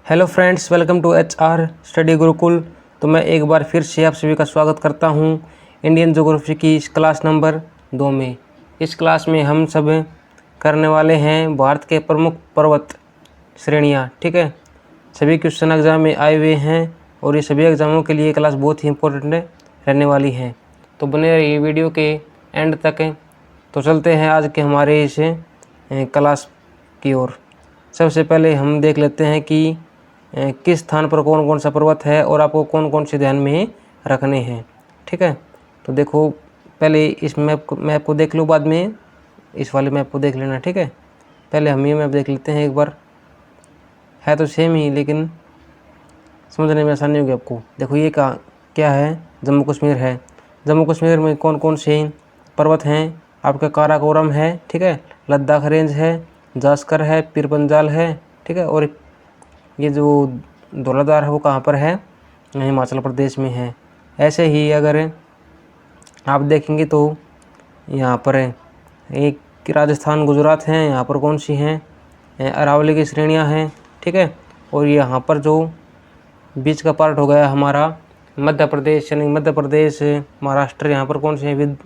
Hello friends, welcome to HR study Gurukul. तो मैं एक बार फिर से आप सभी का स्वागत करता हूं इंडियन ज्योग्राफी की इस क्लास नंबर 2 में। इस क्लास में हम सब करने वाले हैं भारत के प्रमुख पर्वत श्रेणियां। ठीक है, सभी क्वेश्चन एग्जाम में आए हुए हैं और ये सभी एग्जामों के लिए क्लास बहुत ही इंपॉर्टेंट रहने वाली है। तो बने रहिए वीडियो के एंड तक। तो चलते हैं आज के हमारे इस क्लास की ओर। सबसे पहले हम देख लेते हैं कि किस स्थान पर कौन कौन सा पर्वत है और आपको कौन कौन से ध्यान में रखने हैं। ठीक है, तो देखो पहले इस मैप को देख लो, बाद में इस वाले मैप को देख लेना। ठीक है, पहले हम ये मैप देख लेते हैं एक बार। है तो सेम ही, लेकिन समझने में आसानी होगी आपको। देखो ये क्या है, जम्मू कश्मीर है। जम्मू कश्मीर में कौन कौन से पर्वत हैं आपका? काराकोरम है, ठीक है, लद्दाख रेंज है, जास्कर है, पीर पंजाल है, ठीक है, और ये जो धौलाधार है वो कहाँ पर है? हिमाचल प्रदेश में है। ऐसे ही अगर आप देखेंगे तो यहाँ पर एक राजस्थान गुजरात हैं, यहाँ पर कौन सी हैं? अरावली की श्रेणियाँ हैं। ठीक है, और यहाँ पर जो बीच का पार्ट हो गया हमारा मध्य प्रदेश, यानी मध्य प्रदेश महाराष्ट्र, यहाँ पर कौन से हैं?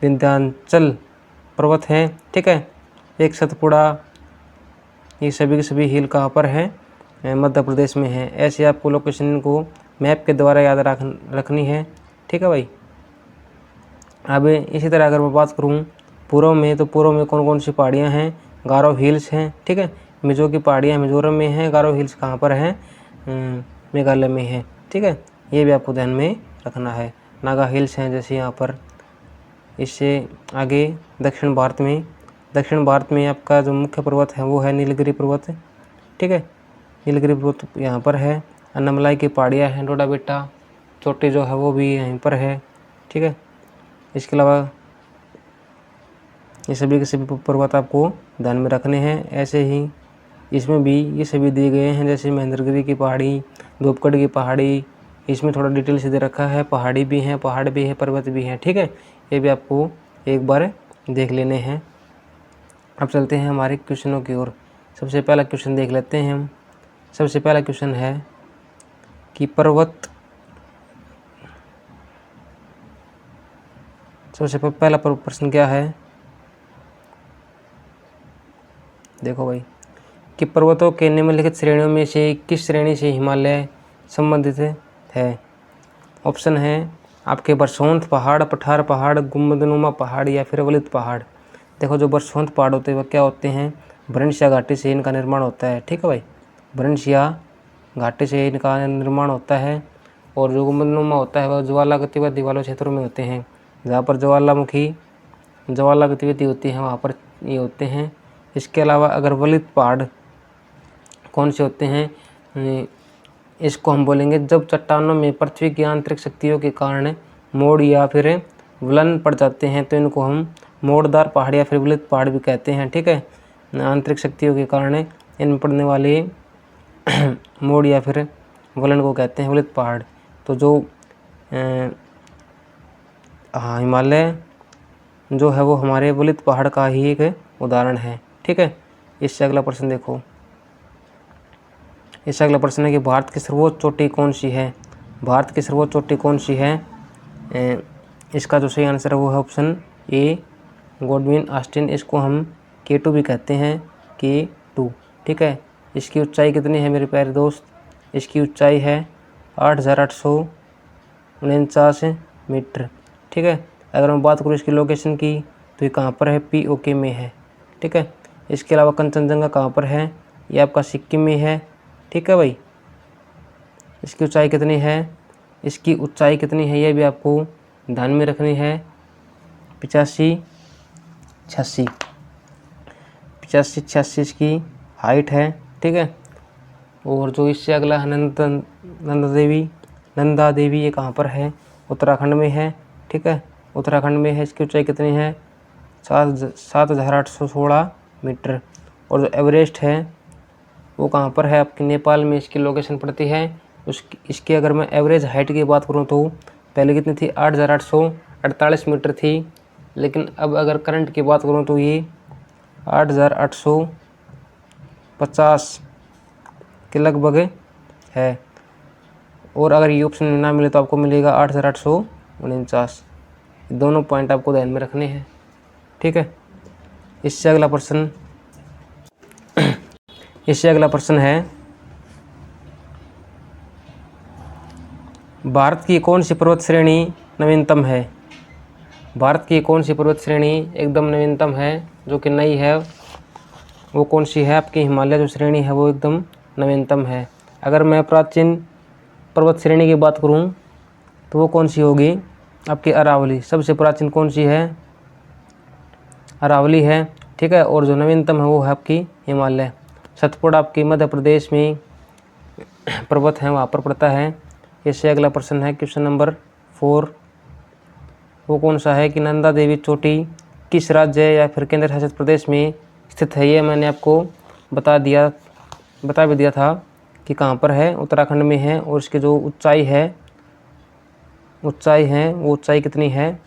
विंध्याचल पर्वत हैं। ठीक है, एक सतपुड़ा, ये सभी के सभी हिल कहाँ पर है? मध्य प्रदेश में है। ऐसे आपको लोकेशन को मैप के द्वारा याद रखनी है। ठीक है भाई। अब इसी तरह अगर मैं बात करूँ पूर्व में, तो पूर्व में कौन कौन सी पहाड़ियाँ हैं? गारो हिल्स हैं। ठीक है, मिजो की पहाड़ियाँ मिजोरम में हैं। गारो हिल्स कहाँ पर हैं? मेघालय में है। ठीक है, ये भी आपको ध्यान में रखना है। नागा हिल्स हैं जैसे यहाँ पर। इससे आगे दक्षिण भारत में आपका जो मुख्य पर्वत है वो है नीलगिरी पर्वत। ठीक है, नीलगिरी पर्वत यहाँ पर है। अन्नामलाई की पहाड़ियाँ हैं, डोडा बेटा चोटी जो है वो भी यहीं पर है। ठीक है, इसके अलावा ये सभी के सभी पर्वत आपको ध्यान में रखने हैं। ऐसे ही इसमें भी ये सभी दिए गए हैं, जैसे महेंद्रगिरी की पहाड़ी, धूपगढ़ की पहाड़ी, इसमें थोड़ा डिटेल से दे रखा है। पहाड़ भी है, पर्वत भी हैं। ठीक है, ये भी आपको एक बार देख लेने हैं। अब चलते हैं हमारे क्वेश्चनों की ओर। सबसे पहला क्वेश्चन देख लेते हैं हम। सबसे पहला क्वेश्चन है कि सबसे पहला प्रश्न क्या है? देखो भाई, कि पर्वतों के निम्नलिखित श्रेणियों में से किस श्रेणी से हिमालय संबंधित है? ऑप्शन है आपके बरसोंत पहाड़, पठार पहाड़, गुंबदनुमा पहाड़ या फिर अवलित पहाड़। देखो जो बरसोंत पहाड़ होते हैं वो क्या होते हैं? भ्रंश या घाटी से इनका निर्माण होता है। ठीक है भाई, भ्रंश या घाटी से इनका निर्माण होता है। और जो गुंबदनुमा होता है वह ज्वाला गतिविधि वाले क्षेत्रों में होते हैं, जहाँ पर ज्वाला गतिविधि होती है वहाँ पर ये होते हैं। इसके अलावा अगर वलित पहाड़ कौन से होते हैं? इसको हम बोलेंगे जब चट्टानों में पृथ्वी की आंतरिक शक्तियों के कारण मोड़ या फिर विलन पड़ जाते हैं, तो इनको हम मोड़दार पहाड़ या फिर वलित पहाड़ भी कहते हैं। ठीक है, आंतरिक शक्तियों के कारण इनमें पड़ने वाले मोड़ या फिर वलन को कहते हैं वलित पहाड़। तो जो हिमालय जो है वो हमारे वलित पहाड़ का ही एक उदाहरण है। ठीक है, इससे अगला प्रश्न देखो। इससे अगला प्रश्न है कि भारत की सर्वोच्च चोटी कौन सी है? भारत की सर्वोच्च चोटी कौन सी है? इसका जो सही आंसर है वो है ऑप्शन ए, गॉडविन ऑस्टिन। इसको हम K2 भी कहते हैं, K2। ठीक है, इसकी ऊंचाई कितनी है मेरे प्यारे दोस्त? इसकी ऊंचाई है 8,849 मीटर। ठीक है, अगर मैं बात करूँ इसकी लोकेशन की, तो ये कहाँ पर है? POK में है। ठीक है, इसके अलावा कंचनजंगा कहाँ पर है? ये आपका सिक्किम में है। ठीक है भाई, इसकी ऊंचाई कितनी है? इसकी ऊंचाई कितनी है ये भी आपको ध्यान में रखनी है। 85-86 इसकी हाइट है। ठीक है, और जो इससे अगला है नंदा देवी, ये कहाँ पर है? उत्तराखंड में है। ठीक है, उत्तराखंड में है। इसकी ऊंचाई कितनी है? 7,816 मीटर। और जो एवरेस्ट है वो कहाँ पर है? आपके नेपाल में इसकी लोकेशन पड़ती है। इसकी अगर मैं एवरेज हाइट की बात करूँ तो पहले कितनी थी? 8,848 मीटर थी, लेकिन अब अगर करंट की बात करूँ तो ये 8,850 के लगभग है। और अगर ये ऑप्शन ना मिले तो आपको मिलेगा 8,849। दोनों पॉइंट आपको ध्यान में रखने हैं, ठीक है। इससे अगला प्रश्न है, भारत की कौन सी पर्वत श्रेणी नवीनतम है? भारत की कौन सी पर्वत श्रेणी एकदम नवीनतम है, जो कि नई है, वो कौन सी है? आपकी हिमालय जो श्रेणी है वो एकदम नवीनतम है। अगर मैं प्राचीन पर्वत श्रेणी की बात करूं तो वो कौन सी होगी? आपकी अरावली। सबसे प्राचीन कौन सी है? अरावली है, ठीक है। और जो नवीनतम है वो है आपकी हिमालय। सतपुड़ा आपकी मध्य प्रदेश में पर्वत है, वहाँ पर पड़ता है। इससे अगला प्रश्न है क्वेश्चन नंबर 4। वो कौन सा है कि नंदा देवी चोटी किस राज्य या फिर केंद्र शासित प्रदेश में स्थित है? ये मैंने आपको बता भी दिया था कि कहाँ पर है। उत्तराखंड में है। और इसकी जो ऊंचाई है वो ऊंचाई कितनी है?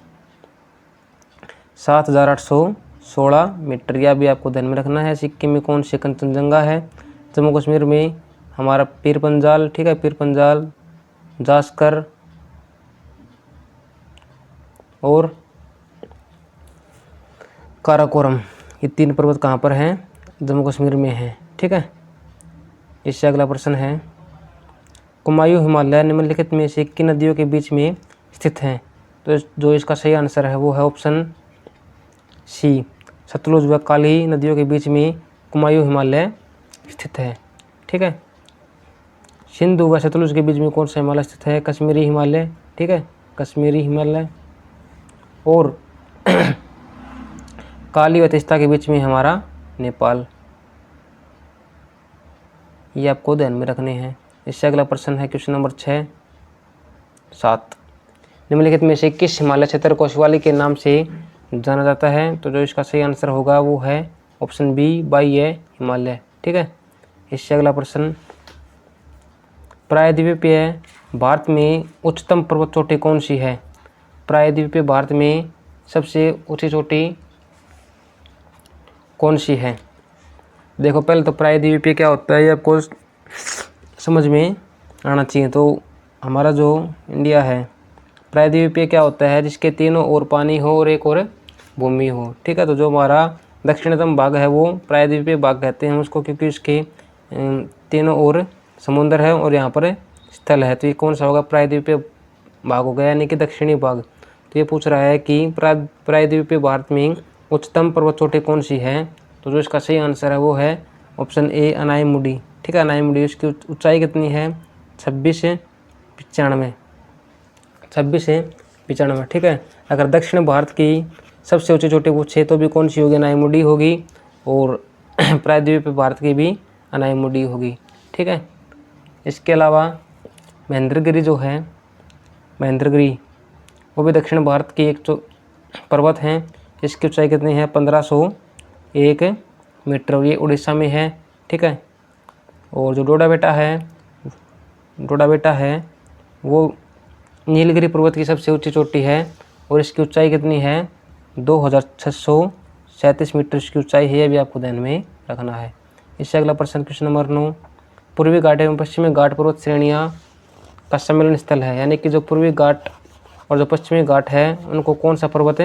7,816 मीटर। यह भी आपको ध्यान में रखना है। सिक्किम में कौन सी कंचनजंगा है? जम्मू कश्मीर में हमारा पीर पंजाल, ठीक है, पीर पंजाल, जास्कर और काराकोरम, ये 3 पर्वत कहाँ पर हैं? जम्मू कश्मीर में हैं, ठीक है। इससे अगला प्रश्न है, कुमायूं हिमालय निम्नलिखित में से किन नदियों के बीच में स्थित हैं? तो जो इसका सही आंसर है वो है ऑप्शन सी, सतलुज व काली नदियों के बीच में कुमायूं हिमालय स्थित है, ठीक है। सिंधु व सतलुज के बीच में कौन सा हिमालय स्थित है? कश्मीरी हिमालय, ठीक है, कश्मीरी हिमालय। और काली व तीस्ता के बीच में हमारा नेपाल। ये आपको ध्यान में रखने हैं। इससे अगला प्रश्न है क्वेश्चन नंबर 7। निम्नलिखित में से किस हिमालय क्षेत्र को शिवालिक के नाम से जाना जाता है? तो जो इसका सही आंसर होगा वो है ऑप्शन बी, वायव्य हिमालय, ठीक है। इससे अगला प्रश्न, प्रायद्वीपीय भारत में उच्चतम पर्वत चोटी कौन सी है? प्रायद्वीपीय भारत में सबसे ऊंची चोटी कौन सी है? देखो, पहले तो प्रायद्वीपीय क्या होता है ये आपको समझ में आना चाहिए। तो हमारा जो इंडिया है, प्रायद्वीपीय क्या होता है? जिसके तीनों ओर पानी हो और एक और भूमि हो, ठीक है। तो जो हमारा दक्षिणतम भाग है वो प्रायद्वीपीय भाग कहते हैं उसको, क्योंकि उसके तीनों ओर समुद्र है और यहाँ पर स्थल है। तो ये कौन सा होगा? प्रायद्वीपीय भाग हो गया, यानी कि दक्षिणी भाग। तो ये पूछ रहा है कि प्रायद्वीपीय भारत में उच्चतम पर्वत चोटी कौन सी है? तो जो इसका सही आंसर है वो है ऑप्शन ए, अनाईमुडी, ठीक है। अनाईमुडी, उसकी ऊंचाई कितनी है? 2695, ठीक है। अगर दक्षिण भारत की सबसे ऊंची चोटी पूछे तो भी कौन सी होगी? अनाईमुडी होगी। और प्रायद्वीपीय भारत की भी अनाईमुडी होगी, ठीक है। इसके अलावा महेंद्रगिरी जो है, महेंद्रगिरी वो भी दक्षिण भारत की एक पर्वत है। इसकी ऊंचाई कितनी है? 1501 मीटर। ये उड़ीसा में है, ठीक है। और जो डोडा बेटा है वो नीलगिरी पर्वत की सबसे ऊंची चोटी है और इसकी ऊंचाई कितनी है? 2637 मीटर इसकी ऊंचाई है। ये भी आपको ध्यान में रखना है। इससे अगला प्रश्न क्वेश्चन नंबर 9, पूर्वी घाट एवं पश्चिमी घाट पर्वत श्रेणियाँ का सम्मेलन स्थल है, यानी कि जो पूर्वी घाट और जो पश्चिमी घाट है उनको कौन सा पर्वत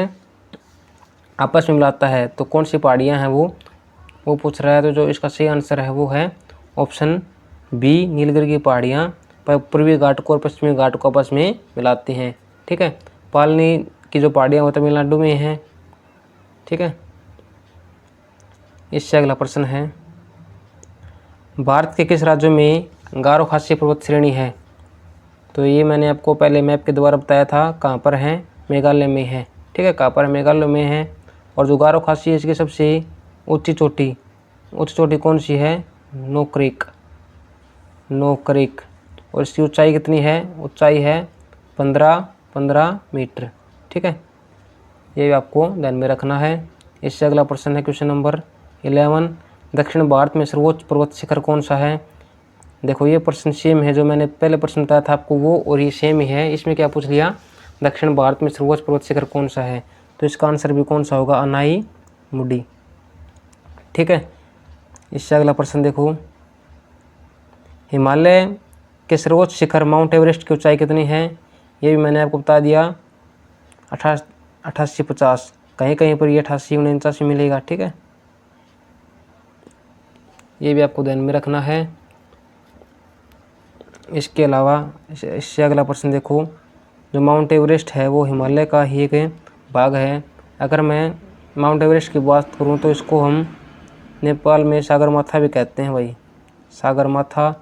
आपस में मिलाता है? तो कौन सी पहाड़ियाँ हैं वो पूछ रहा है। तो जो इसका सही आंसर है वो है ऑप्शन बी, नीलगिरी की पहाड़ियाँ पूर्वी घाट को और पश्चिमी घाट को आपस में मिलाती हैं, ठीक है। पालनी की जो पहाड़ियाँ वो तमिलनाडु में हैं, ठीक है। इससे अगला प्रश्न है, भारत के किस राज्यों में गारो खासी पर्वत श्रेणी है? तो ये मैंने आपको पहले मैप के द्वारा बताया था, कहाँ पर है? मेघालय में है, ठीक है। कहाँ पर? मेघालय में है। और जो गारो खासी है इसकी सबसे ऊंची चोटी कौन सी है? नोक्रेक। और इसकी ऊंचाई कितनी है? ऊंचाई है 15 मीटर, ठीक है। ये भी आपको ध्यान में रखना है। इससे अगला प्रश्न है क्वेश्चन नंबर 11, दक्षिण भारत में सर्वोच्च पर्वत शिखर कौन सा है? देखो, ये प्रश्न सेम है जो मैंने पहले प्रश्न बताया था आपको वो, और ये सेम ही है। इसमें क्या पूछ लिया? दक्षिण भारत में सर्वोच्च पर्वत शिखर कौन सा है? तो इसका आंसर भी कौन सा होगा? अनाईमुडी, ठीक है। इससे अगला प्रश्न देखो, हिमालय के सर्वोच्च शिखर माउंट एवरेस्ट की ऊंचाई कितनी है, ये भी मैंने आपको बता दिया 8850। कहीं कहीं पर ये 88-89 मिलेगा, ठीक है, ये भी आपको ध्यान में रखना है। इसके अलावा इससे अगला प्रश्न देखो, जो माउंट एवरेस्ट है वो हिमालय का ही एक भाग है। अगर मैं माउंट एवरेस्ट की बात करूं तो इसको हम नेपाल में सागरमाथा भी कहते हैं भाई। सागरमाथा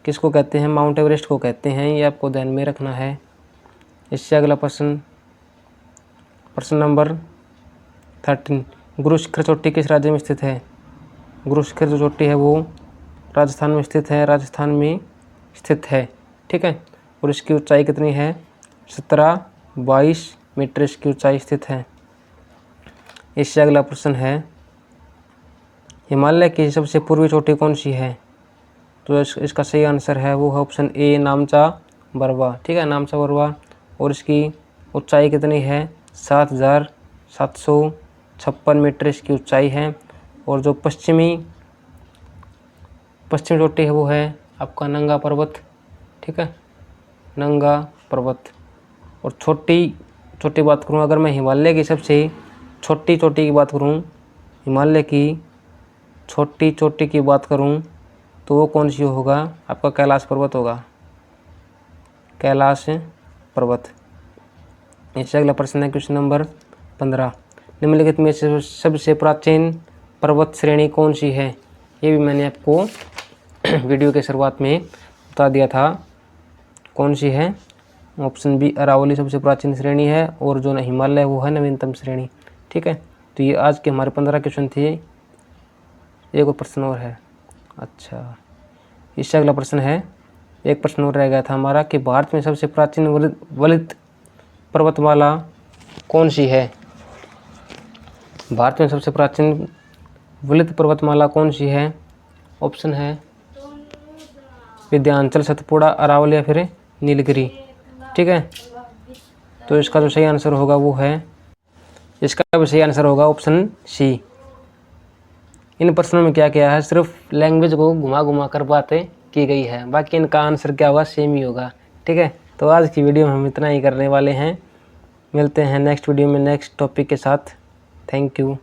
किसको कहते हैं, माउंट एवरेस्ट को कहते हैं, ये आपको ध्यान में रखना है। इससे अगला प्रश्न, प्रश्न नंबर 13, गुरु शिखर चोटी किस राज्य में स्थित है। गुरु शिखर जो चोटी है वो राजस्थान में स्थित है, राजस्थान में स्थित है, ठीक है। और इसकी ऊंचाई कितनी है, 1722 मीटर इसकी ऊंचाई स्थित है। इससे अगला प्रश्न है, हिमालय की सबसे पूर्वी चोटी कौन सी है, तो इसका सही आंसर है वो है ऑप्शन ए, नामचा बरवा, ठीक है, नामचा बरवा। और इसकी ऊंचाई कितनी है, 7756 मीटर इसकी ऊंचाई है। और जो पश्चिम चोटी है वो है आपका नंगा पर्वत, ठीक है, नंगा पर्वत। और छोटी बात करूं, अगर मैं हिमालय की सबसे छोटी चोटी की बात करूं, हिमालय की छोटी चोटी की बात करूं तो वो कौन सी होगा, आपका कैलाश पर्वत होगा, कैलाश पर्वत। इससे अगला प्रश्न है क्वेश्चन नंबर 15, निम्नलिखित में से सबसे प्राचीन पर्वत श्रेणी कौन सी है, ये भी मैंने आपको वीडियो के शुरुआत में बता दिया था कौन सी है। ऑप्शन बी, अरावली सबसे प्राचीन श्रेणी है, और जो हिमालय वो है नवीनतम श्रेणी, ठीक है। तो ये आज के हमारे 15 क्वेश्चन थे। एक और प्रश्न और है, अच्छा, इससे अगला प्रश्न है, एक प्रश्न और रह गया था हमारा कि भारत में सबसे प्राचीन वलित पर्वतमाला कौन सी है। भारत में सबसे प्राचीन वलित पर्वतमाला कौन सी है, ऑप्शन है विंध्याचल, सतपुड़ा, अरावली या फिर नीलगिरी, ठीक है। तो इसका जो सही आंसर होगा वो है, इसका भी सही आंसर होगा ऑप्शन सी। इन प्रश्नों में क्या किया है, सिर्फ लैंग्वेज को घुमा घुमा कर बातें की गई है, बाकी इनका आंसर क्या होगा, सेम ही होगा, ठीक है। तो आज की वीडियो में हम इतना ही करने वाले हैं, मिलते हैं नेक्स्ट वीडियो में नेक्स्ट टॉपिक के साथ। Thank you.